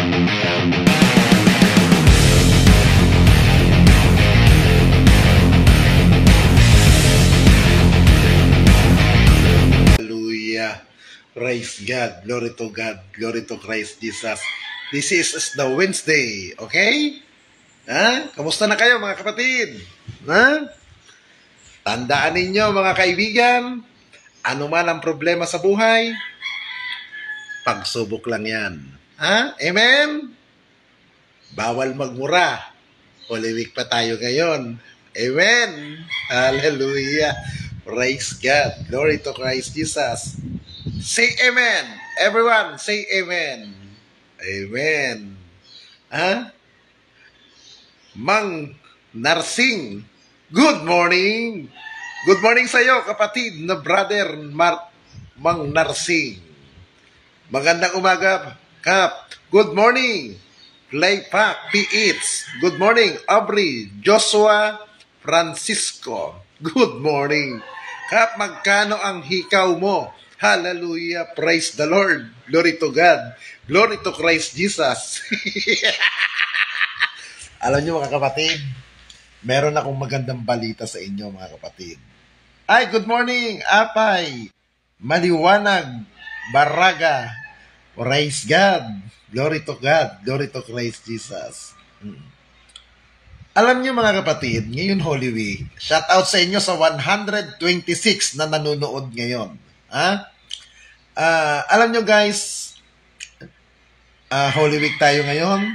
Hallelujah. Praise God. Glory to God. Glory to Christ Jesus. This is the Wednesday. Okay? Ha? Kamusta na kayo mga kapatid? Ha? Tandaan ninyo mga kaibigan, ano man ang problema sa buhay, pagsubok lang yan. Ha? Amen? Bawal magmura. Holy Week pa tayo ngayon. Amen? Hallelujah. Praise God. Glory to Christ Jesus. Say amen. Everyone, say amen. Amen. Ha? Mang Narsing, good morning. Good morning sa iyo, kapatid na brother Mang Narsing. Magandang umaga, Kap. Good morning. Playpack PH. Good morning, Aubrey Joshua Francisco. Good morning. Kap, magkano ang hikaw mo? Hallelujah. Praise the Lord. Glory to God. Glory to Christ Jesus. Alam niyo mga kapatid, meron akong magandang balita sa inyo mga kapatid. Ay, good morning, Apay. Maliwanag, Baraga. Praise God. Glory to God. Glory to Christ Jesus. Alam niyo mga kapatid, ngayon Holy Week, shout out sa inyo sa 126 na nanonood ngayon. Ha? Alam niyo guys, Holy Week tayo ngayon,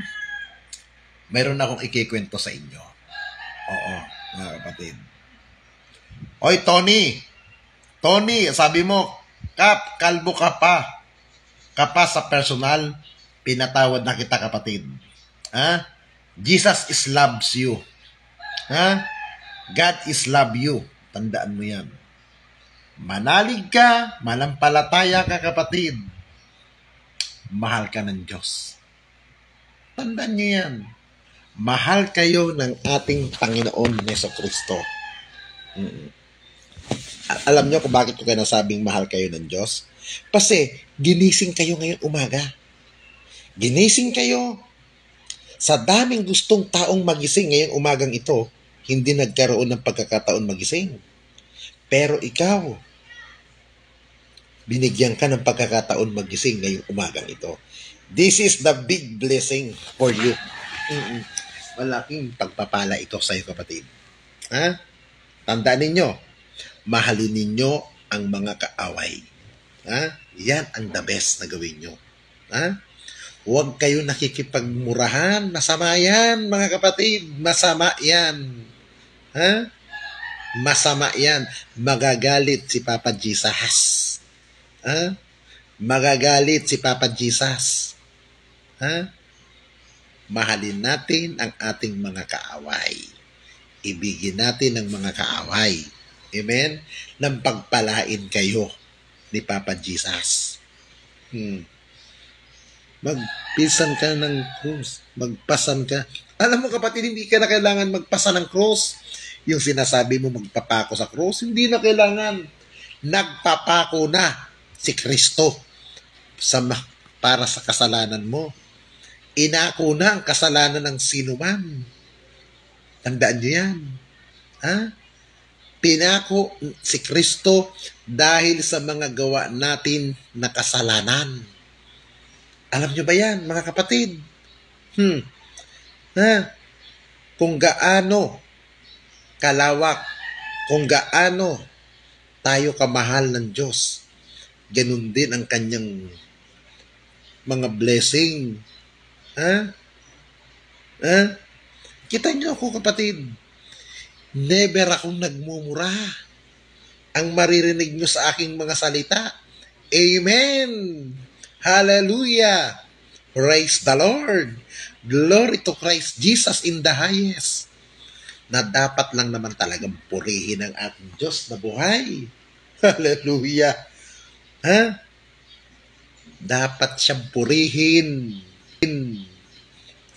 mayroon akong ikikwento sa inyo. Oo, mga kapatid. Oy, Tony, sabi mo, Kap, kalbo ka pa. Kapa sa personal, pinatawad na kita kapatid. Ha? Jesus is loves you. Ha? God is love you. Tandaan mo yan. Manalig ka, malampalataya ka kapatid. Mahal ka ng Diyos. Tandaan niyo yan. Mahal kayo ng ating Panginoon Jesucristo. Alam niyo kung bakit ko kayo nasabing mahal kayo ng Diyos? Kasi ginising kayo ngayon umaga. Ginising kayo. Sa daming gustong taong magising ngayong umagang ito, hindi nagkaroon ng pagkakataon magising. Pero ikaw, binigyan ka ng pagkakataon magising ngayong umagang ito. This is the big blessing for you. Malaking pagpapala ito sa iyo kapatid. Ha? Tandaan ninyo, mahalin ninyo ang mga kaaway. Ha? Yan ang the best na gawin nyo. Ha? Huwag kayo nakikipagmurahan. Masama yan, mga kapatid. Masama yan. Ha? Masama yan. Magagalit si Papa Jesus. Ha? Magagalit si Papa Jesus. Ha? Mahalin natin ang ating mga kaaway. Ibigin natin ang mga kaaway. Amen? Nang pagpalain kayo ni Papa Jesus. Magpisan ka ng cross. Magpasan ka. Alam mo kapatid, hindi ka na kailangan magpasa ng cross. Yung sinasabi mo magpapako sa cross, hindi na kailangan. Nagpapako na si Kristo para sa kasalanan mo. Inako na ang kasalanan ng sino man. Tandaan niyo yan. Ha? Pinako si Kristo dahil sa mga gawa natin na kasalanan. Alam nyo ba yan, mga kapatid? Ha? Kung gaano kalawak, kung gaano tayo kamahal ng Diyos, ganun din ang kanyang mga blessing. Ha? Ha? Kita nyo ako, kapatid. Never akong nagmumura. Ang maririnig nyo sa aking mga salita. Amen! Hallelujah! Praise the Lord! Glory to Christ Jesus in the highest. Na dapat lang naman talagang purihin ang ating Diyos na buhay. Hallelujah! Ha? Dapat siyang purihin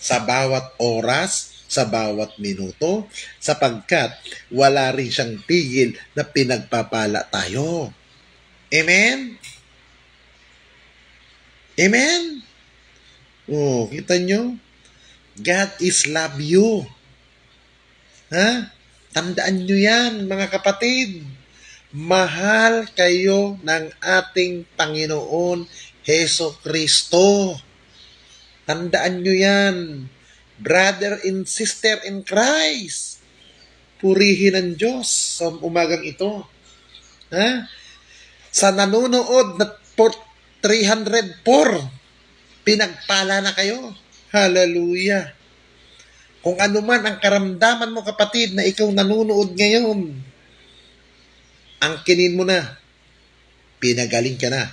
sa bawat oras, sa bawat minuto, sapagkat wala rin siyang tigil na pinagpapala tayo. Amen? Amen? Oh, kita nyo? God is love you. Ha? Tandaan nyo yan, mga kapatid. Mahal kayo ng ating Panginoon Heso Kristo. Tandaan nyo yan. Brother and sister in Christ. Purihin ang Diyos sa umagang ito. Ha? Sa nanonood na 304, pinagpala na kayo. Hallelujah. Kung ano man ang karamdaman mo, kapatid, na ikaw nanonood ngayon, angkinin mo na. Pinagaling ka na.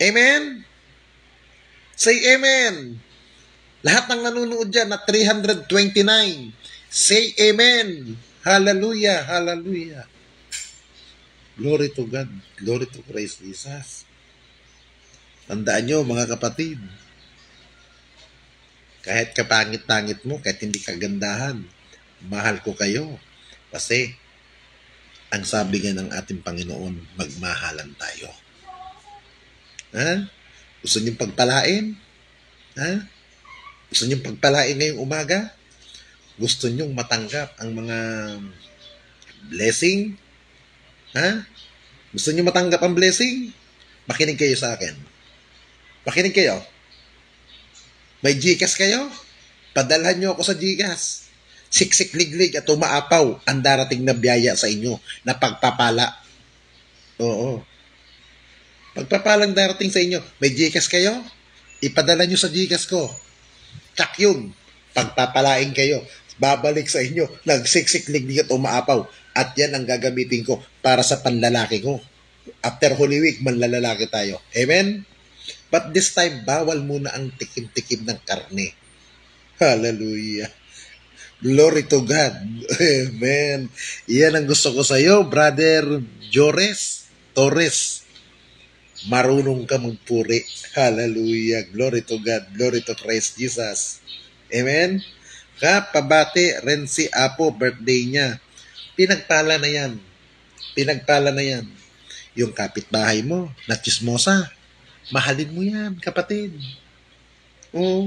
Amen? Say amen. Lahat ng nanonood dyan na 329, say amen. Hallelujah, hallelujah. Glory to God. Glory to Christ Jesus. Tandaan nyo, mga kapatid, kahit kapangit-pangit mo, kahit hindi kagandahan, mahal ko kayo. Kasi, ang sabi nga ng ating Panginoon, magmahalan tayo. Ha? Gusto niyong pagpalain? Ha? Gusto niyong pagpalain ngayong umaga? Gusto niyong matanggap ang mga blessing? Ha? Gusto niyo matanggap ang blessing? Makinig kayo sa akin. Makinig kayo. May Gcash kayo? Padalhan niyo ako sa Gcash. Siksik-liglig at umaapaw ang darating na biyaya sa inyo na pagpapala. Oo. Pagpapalang darating sa inyo. May Gcash kayo? Ipadala niyo sa Gcash ko. Tsak yun. Pagpapalain kayo. Babalik sa inyo. Nagsiksik-liglig at umaapaw. At yan ang gagamitin ko para sa panlalaki ko. After Holy Week, manlalalaki tayo. Amen? But this time, bawal muna ang tikim-tikim ng karne. Hallelujah. Glory to God. Amen. Yan ang gusto ko sa iyo, Brother Torres. Marunong ka magpuri. Hallelujah. Glory to God. Glory to Christ Jesus. Amen? Kapabate, Renzi Apo, birthday niya. Pinagpala na yan. Pinagpala na yan. Yung kapitbahay mo, na chismosa, mahalin mo yan, kapatid. Oh,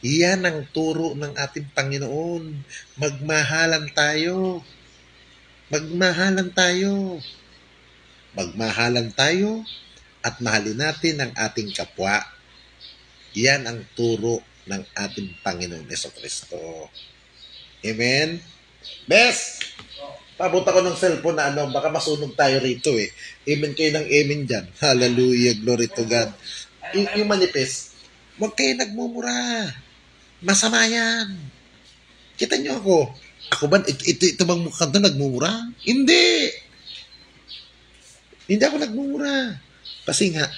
yan ang turo ng ating Panginoon. Magmahalan tayo. Magmahalan tayo. Magmahalan tayo at mahalin natin ang ating kapwa. Yan ang turo ng ating Panginoon Jesucristo. Amen? Bes! Pabot ako ng cellphone na baka masunog tayo rito eh. Amen kayo ng amen dyan. Hallelujah, glory to God. Yung manifest, huwag kayo nagmumura. Masama yan. Kita nyo ako. Ako ba, ito bang mukhang to nagmumura? Hindi. Hindi ako nagmumura. Kasi nga,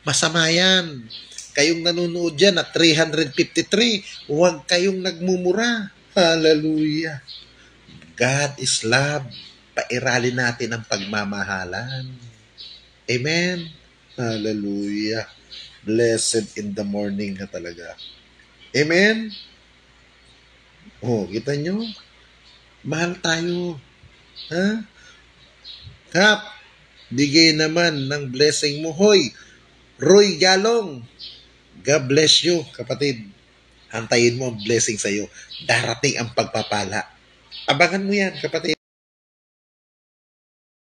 masama yan. Kayong nanonood dyan at 353, huwag kayong nagmumura. Hallelujah. God is love. Pairalin natin ang pagmamahalan. Amen. Hallelujah. Blessed in the morning na talaga. Amen. Oh, kita nyo? Mahal tayo. Ha? Kap, bigay naman ng blessing mo. Hoy, Roy Galong. God bless you, kapatid. Hantayin mo ang blessing sa'yo. Darating ang pagpapala. Abangan mo yan, kapatid.